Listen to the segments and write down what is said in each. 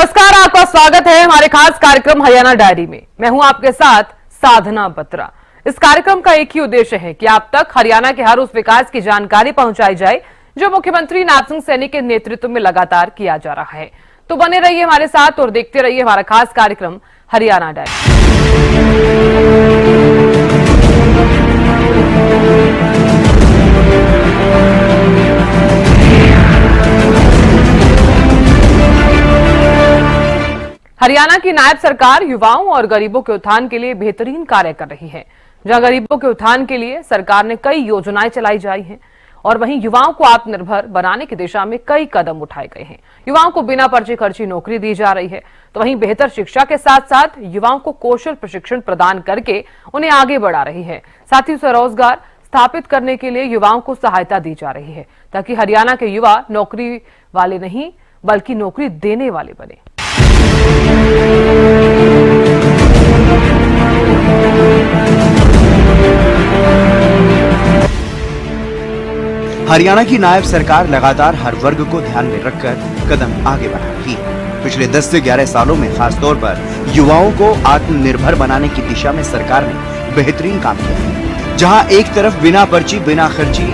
नमस्कार, आपका स्वागत है हमारे खास कार्यक्रम हरियाणा डायरी में। मैं हूं आपके साथ साधना बत्रा। इस कार्यक्रम का एक ही उद्देश्य है कि आप तक हरियाणा के हर उस विकास की जानकारी पहुंचाई जाए जो मुख्यमंत्री नायब सिंह सैनी के नेतृत्व में लगातार किया जा रहा है। तो बने रहिए हमारे साथ और देखते रहिए हमारा खास कार्यक्रम हरियाणा डायरी। हरियाणा की नायब सरकार युवाओं और गरीबों के उत्थान के लिए बेहतरीन कार्य कर रही है। जहां गरीबों के उत्थान के लिए सरकार ने कई योजनाएं चलाई जाई हैं और वहीं युवाओं को आत्मनिर्भर बनाने की दिशा में कई कदम उठाए गए हैं। युवाओं को बिना पर्ची खर्ची नौकरी दी जा रही है, तो वहीं बेहतर शिक्षा के साथ साथ युवाओं को कौशल प्रशिक्षण प्रदान करके उन्हें आगे बढ़ा रही है। साथ ही स्वरोजगार स्थापित करने के लिए युवाओं को सहायता दी जा रही है ताकि हरियाणा के युवा नौकरी वाले नहीं बल्कि नौकरी देने वाले बने। हरियाणा की नायब सरकार लगातार हर वर्ग को ध्यान में रखकर कदम आगे बढ़ा रही है। पिछले 10 से 11 सालों में खास तौर पर युवाओं को आत्मनिर्भर बनाने की दिशा में सरकार ने बेहतरीन काम किया है। जहां एक तरफ बिना पर्ची बिना खर्ची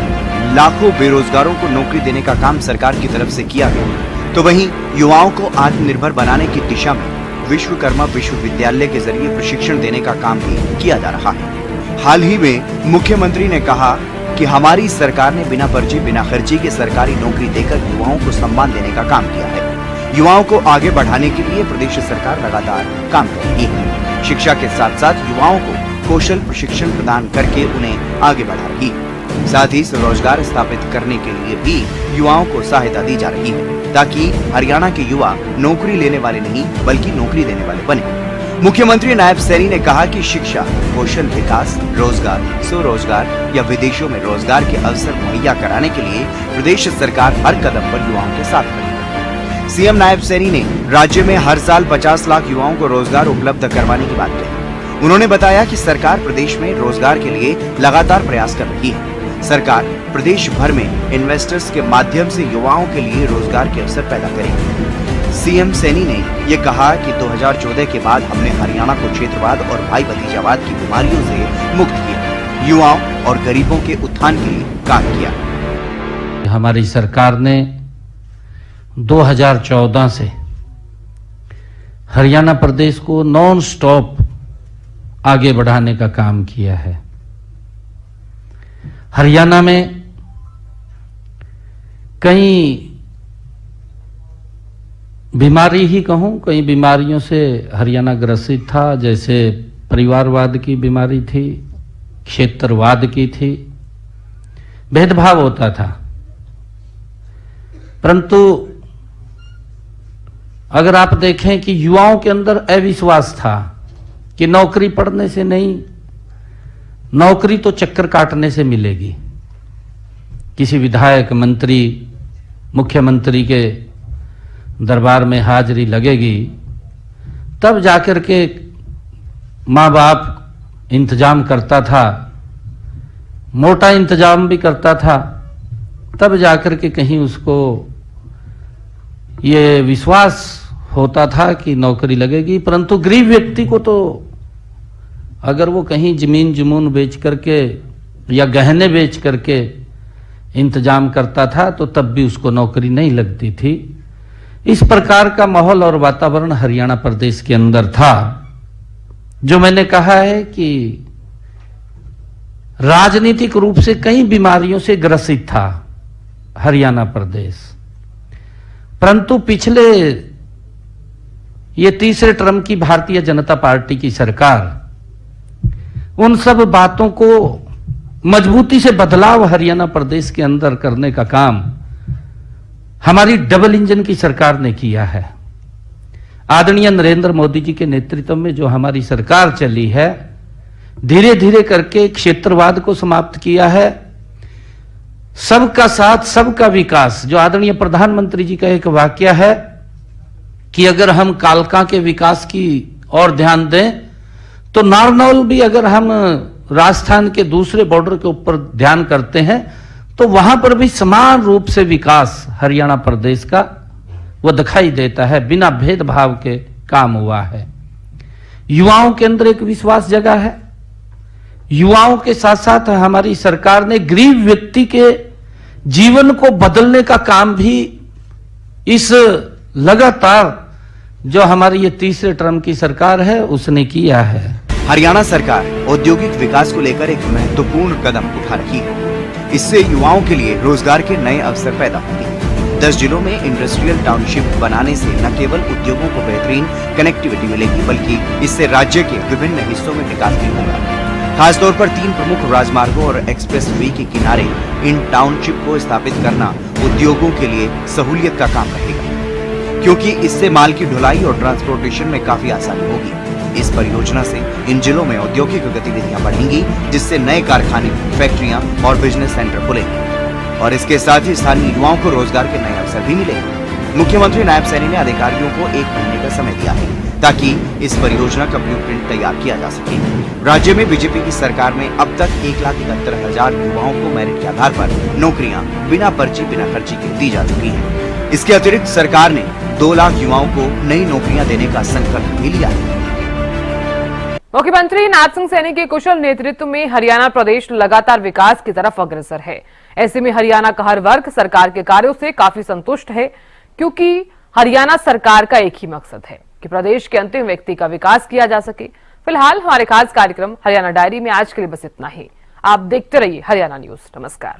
लाखों बेरोजगारों को नौकरी देने का काम सरकार की तरफ से किया गया, तो वहीं युवाओं को आत्मनिर्भर बनाने की दिशा में विश्वकर्मा विश्वविद्यालय के जरिए प्रशिक्षण देने का काम भी किया जा रहा है। हाल ही में मुख्यमंत्री ने कहा कि हमारी सरकार ने बिना पर्ची बिना खर्ची के सरकारी नौकरी देकर युवाओं को सम्मान देने का काम किया है। युवाओं को आगे बढ़ाने के लिए प्रदेश सरकार लगातार काम कर रही है। शिक्षा के साथ साथ युवाओं को कौशल प्रशिक्षण प्रदान करके उन्हें आगे बढ़ा रही है। साथ ही स्वरोजगार स्थापित करने के लिए भी युवाओं को सहायता दी जा रही है ताकि हरियाणा के युवा नौकरी लेने वाले नहीं बल्कि नौकरी देने वाले बने। मुख्यमंत्री नायब सैनी ने कहा कि शिक्षा, कौशल विकास, रोजगार, स्वरोजगार या विदेशों में रोजगार के अवसर मुहैया कराने के लिए प्रदेश सरकार हर कदम पर युवाओं के साथ खड़ी है। सीएम नायब सैनी ने राज्य में हर साल 50 लाख युवाओं को रोजगार उपलब्ध करवाने की बात कही। उन्होंने बताया कि सरकार प्रदेश में रोजगार के लिए लगातार प्रयास कर रही है। सरकार प्रदेश भर में इन्वेस्टर्स के माध्यम से युवाओं के लिए रोजगार के अवसर पैदा करेगी। सीएम सैनी ने यह कहा कि 2014 के बाद हमने हरियाणा को क्षेत्रवाद और भाई भतीजावाद की बीमारियों से मुक्त किया, युवाओं और गरीबों के उत्थान के लिए काम किया। हमारी सरकार ने 2014 से हरियाणा प्रदेश को नॉन स्टॉप आगे बढ़ाने का काम किया है। हरियाणा में कई बीमारी ही कहूं, कई बीमारियों से हरियाणा ग्रसित था। जैसे परिवारवाद की बीमारी थी, क्षेत्रवाद की थी, भेदभाव होता था। परंतु अगर आप देखें कि युवाओं के अंदर अविश्वास था कि नौकरी पढ़ने से नहीं, नौकरी तो चक्कर काटने से मिलेगी। किसी विधायक, मंत्री, मुख्यमंत्री के दरबार में हाजिरी लगेगी तब जाकर के माँ बाप इंतजाम करता था, मोटा इंतजाम भी करता था, तब जाकर के कहीं उसको ये विश्वास होता था कि नौकरी लगेगी। परंतु गरीब व्यक्ति को तो अगर वो कहीं जमीन जमून बेच करके या गहने बेच करके इंतजाम करता था तो तब भी उसको नौकरी नहीं लगती थी। इस प्रकार का माहौल और वातावरण हरियाणा प्रदेश के अंदर था, जो मैंने कहा है कि राजनीतिक रूप से कई बीमारियों से ग्रसित था हरियाणा प्रदेश। परंतु पिछले ये तीसरे टर्म की भारतीय जनता पार्टी की सरकार उन सब बातों को मजबूती से बदलाव हरियाणा प्रदेश के अंदर करने का काम हमारी डबल इंजन की सरकार ने किया है। आदरणीय नरेंद्र मोदी जी के नेतृत्व में जो हमारी सरकार चली है, धीरे धीरे करके क्षेत्रवाद को समाप्त किया है। सबका साथ सबका विकास, जो आदरणीय प्रधानमंत्री जी का एक वाक्य है कि अगर हम कालका के विकास की ओर ध्यान दें तो नारनौल भी अगर हम राजस्थान के दूसरे बॉर्डर के ऊपर ध्यान करते हैं तो वहां पर भी समान रूप से विकास हरियाणा प्रदेश का वो दिखाई देता है, बिना भेदभाव के काम हुआ है। युवाओं के अंदर एक विश्वास जगा है। युवाओं के साथ साथ हमारी सरकार ने गरीब व्यक्ति के जीवन को बदलने का काम भी इस लगातार जो हमारी ये तीसरे टर्म की सरकार है उसने किया है। हरियाणा सरकार औद्योगिक विकास को लेकर एक महत्वपूर्ण कदम उठा रही है। इससे युवाओं के लिए रोजगार के नए अवसर पैदा होंगे। 10 जिलों में इंडस्ट्रियल टाउनशिप बनाने से न केवल उद्योगों को बेहतरीन कनेक्टिविटी मिलेगी, बल्कि इससे राज्य के विभिन्न हिस्सों में विकास भी होगा। खासतौर पर 3 प्रमुख राजमार्गों और एक्सप्रेस वे के किनारे इन टाउनशिप को स्थापित करना उद्योगों के लिए सहूलियत का काम रहेगा, क्योंकि इससे माल की ढुलाई और ट्रांसपोर्टेशन में काफी आसानी होगी। इस परियोजना से इन जिलों में औद्योगिक गतिविधियां बढ़ेंगी, जिससे नए कारखाने, फैक्ट्रियां और बिजनेस सेंटर खुलेंगे और इसके साथ ही स्थानीय युवाओं को रोजगार के नए अवसर भी मिलेंगे। मुख्यमंत्री नायब सैनी ने अधिकारियों को 1 महीने का समय दिया है ताकि इस परियोजना का ब्लूप्रिंट तैयार किया जा सके। राज्य में बीजेपी की सरकार में अब तक 1,71,000 युवाओं को मेरिट के आधार पर नौकरियां बिना पर्ची बिना खर्ची के दी जा चुकी हैं। इसके अतिरिक्त सरकार ने 2 लाख युवाओं को नई नौकरियां देने का संकल्प भी लिया है। मुख्यमंत्री नायब सिंह सैनी के कुशल नेतृत्व में हरियाणा प्रदेश लगातार विकास की तरफ अग्रसर है। ऐसे में हरियाणा का हर वर्ग सरकार के कार्यों से काफी संतुष्ट है, क्योंकि हरियाणा सरकार का एक ही मकसद है कि प्रदेश के अंतिम व्यक्ति का विकास किया जा सके। फिलहाल हमारे खास कार्यक्रम हरियाणा डायरी में आज के लिए बस इतना ही। आप देखते रहिए हरियाणा न्यूज। नमस्कार।